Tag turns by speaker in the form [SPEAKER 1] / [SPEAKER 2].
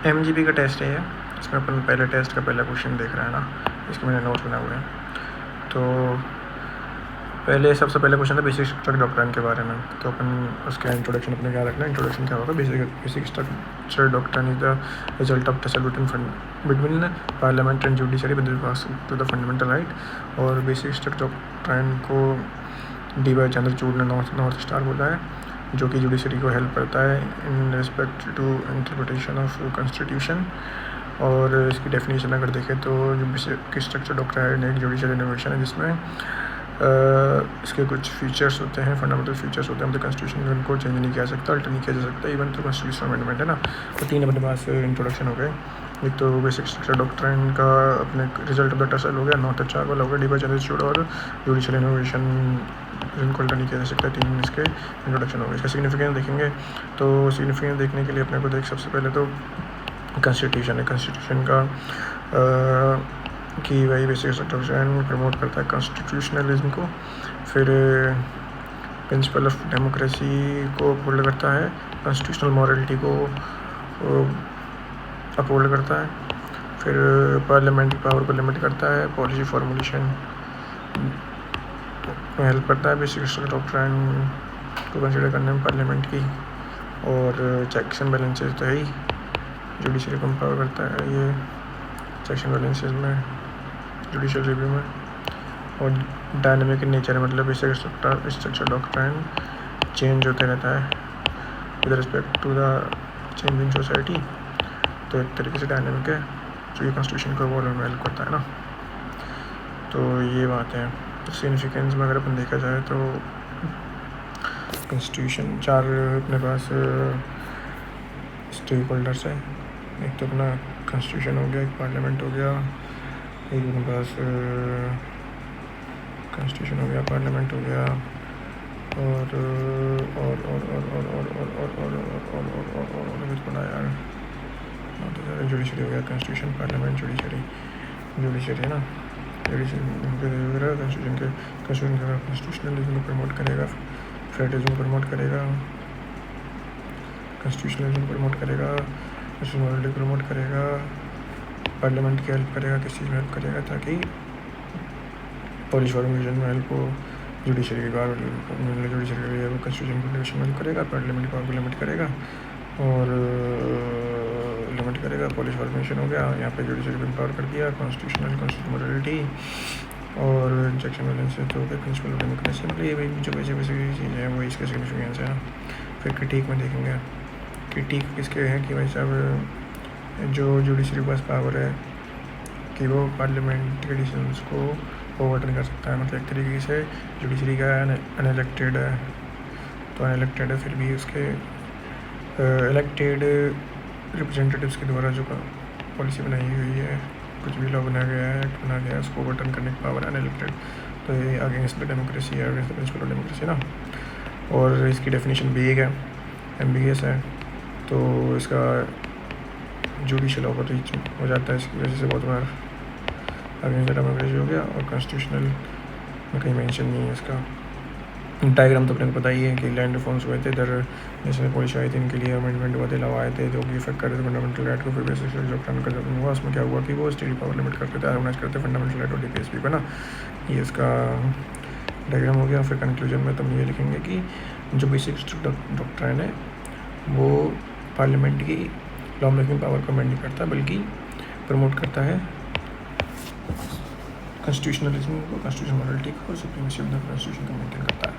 [SPEAKER 1] MGP का test है ये। इसमें अपन पहले टेस्ट का पहला क्वेश्चन देख रहे हैं ना, इसके मैंने नोट्स बनाए हुए हैं। तो पहले सबसे पहले क्वेश्चन था बेसिक स्ट्रक्चर डॉक्ट्राइन के बारे में। तो अपन उसका इंट्रोडक्शन अपने क्या रखना है। इंट्रोडक्शन क्या होगा, basic structure doctrine is the result of tussle between parliament and judiciary with regards to the fundamental right. और बेसिक स्ट्रक्चर डॉक्ट्राइन को डी वाई चंद्रचूड़ ने नॉर्थ स्टार बोला है, जो कि जुडिशरी को हेल्प करता है in respect to interpretation of constitution. और इसकी डेफिनेशन अगर देखें तो जो बेसिक स्ट्रक्चर डॉक्ट्राइन एक जुडिशल इनोवेशन है जिसमें इसके कुछ फीचर्स होते हैं, फंडामेंटल फीचर्स होते हैं। मतलब कॉन्स्टिट्यूशन में उनको चेंज नहीं किया सकता, अल्टर नहीं किया जा सकता इवन तो कॉन्स्टिट्यूशन अमेंडमेंट है ना। तो 3 अपने पास इंट्रोडक्शन हो गए। एक तो बेसिक स्ट्रक्चर डॉक्ट्राइन का अपने रिजल्ट ऑफ द टसल हो गया, नॉर्थ चार वाला हो गया, डी वाई चंद्रचूड़ और जुडिशल इनोवेशन जिनको अल्टर नहीं किया जा सकता। 3 इसके इंट्रोडक्शन हो गए। इसका सिग्निफिकेंस देखेंगे तो सिग्निफिकेंस देखने के लिए अपने को देख सबसे पहले तो कॉन्स्टिट्यूशन है। कॉन्स्टिट्यूशन का कि वही बेसिक स्ट्रक्चर प्रमोट करता है कॉन्स्टिट्यूशनलिज्म को। फिर प्रिंसिपल ऑफ डेमोक्रेसी को अपहोल्ड करता है, कॉन्स्टिट्यूशनल मॉरलिटी को अपहोल्ड करता है। फिर पार्लियामेंट की पावर को लिमिट करता है, पॉलिसी फॉर्मुलेशन में हेल्प करता है बेसिक स्ट्रक्चर डॉक्ट्राइन को कंसिडर करने में पार्लियामेंट की। और चेक्स एंड बैलेंसेस तो ही जुडिशरी को एम्पावर करता है ये चेक्स एंड बैलेंसेस में, जुडिशल रिव्यू में। और डायनेमिक इन नेचर है, मतलब बेसिक स्ट्रक्चर डॉक्ट्राइन चेंज होते रहता है with respect to the changing society. तो एक तरीके से डायनेमिक है जो ये कॉन्स्टिट्यूशन को इवॉल्व में हेल्प करता है ना। तो ये बात है। तो सिग्निफिकेंस में अगर अपन देखा जाए तो कॉन्स्टिट्यूशन 4 अपने पास स्टेक होल्डर्स है। एक तो अपना कॉन्स्टिट्यूशन हो गया, एक पार्लियामेंट हो गया, एक अपने पास कॉन्स्टिट्यूशन हो गया, पार्लियामेंट हो गया और यार जुडिशरी हो गया। कॉन्स्टिट्यूशन, पार्लियामेंट, जुडिशरी है ना। कॉन्स्टिट्यूशन के कॉन्स्टिट्यूशनलिज्म को प्रमोट करेगा, फेडरलिज्म को प्रमोट करेगा, कॉन्स्टिट्यूशनलिज्म प्रमोट करेगा, मॉरलिटी प्रमोट करेगा, पार्लियामेंट की हेल्प करेगा, किस चीज़ में हेल्प करेगा ताकि पॉलिसी फॉर्मुलेशन में हेल्प हो। जुडिशरी के बाद जुडिशरी के लिए कॉन्स्टिट्यूशन फॉर्मुलेशन में हेल्प करेगा, पार्लियामेंट पावर को लिमिट करेगा और लिमिट करेगा। पॉलिसी फॉर्मुलेशन हो गया, यहाँ पे जुडिशरी को एम्पावर कर दिया, कॉन्स्टिट्यूशनल मॉरलिटी और चेक्स एंड बैलेंसेस तो हो गए, प्रिंसिपल ऑफ डेमोक्रेसी। मतलब ये जो बेसिक चीज़ें हैं वो इसके सिग्निफिकेंस है ना। फिर क्रिटिक में देखेंगे, क्रिटिक किसके हैं कि भाई साहब जो जुडिशरी के पास पावर है कि वो पार्लियामेंट के डिसीजंस को ओवरटर्न कर सकता है। मतलब एक तरीके से जुडिशरी का अनइलेक्टेड है, तो अनइलेक्टेड है फिर भी उसके इलेक्टेड रिप्रेजेंटेटिव्स के द्वारा जो पॉलिसी बनाई हुई है, कुछ भी लॉ बनाया गया है, एक्ट बनाया गया है, उसको ओवरटर्न करने की पावर अनइलेक्टेड। तो ये अगेंस्ट द डेमोक्रेसी है, against the principle of democracy ना। और इसकी डेफिनेशन भी एक है, एम्बिगियस है। तो इसका जुडिशल ओवर रीच हो जाता है इसकी वजह से बहुत बार अगेंस्ट द डेमोक्रेसी हो गया। और कॉन्स्टिट्यूशनल में कहीं मेंशन नहीं है इसका। डायग्राम तो अपने को पता ही है कि लैंड रिफॉर्म्स हुए थे, इधर नेशनल पॉलिसी आई थी, इनके लिए अमेंडमेंट हुआ थे, लॉ आए थे जो कि इफेक्ट कर रहे थे फंडामेंटल राइट को। फिर बेसिक डॉक्ट्राइन का जब हुआ उसमें क्या हुआ कि वो स्टेट पावर लिमिट करते थे, हार्मोनाइज करते फंडामेंटल राइट और डीपीएसपी को ना। ये इसका डायग्राम हो गया। फिर कंक्लूजन में तुम ये लिखेंगे कि जो बेसिक डॉक्ट्राइन है वो पार्लियामेंट की लॉ मेकिंग पावर को अमेंड नहीं करता बल्कि प्रमोट करता है कॉन्स्टिट्यूशनलिज्म को, कॉन्स्टिट्यूशनल मॉरलिटी को, सुप्रीमेसी ऑफ द कॉन्स्टिट्यूशन को मेंटेन करता है।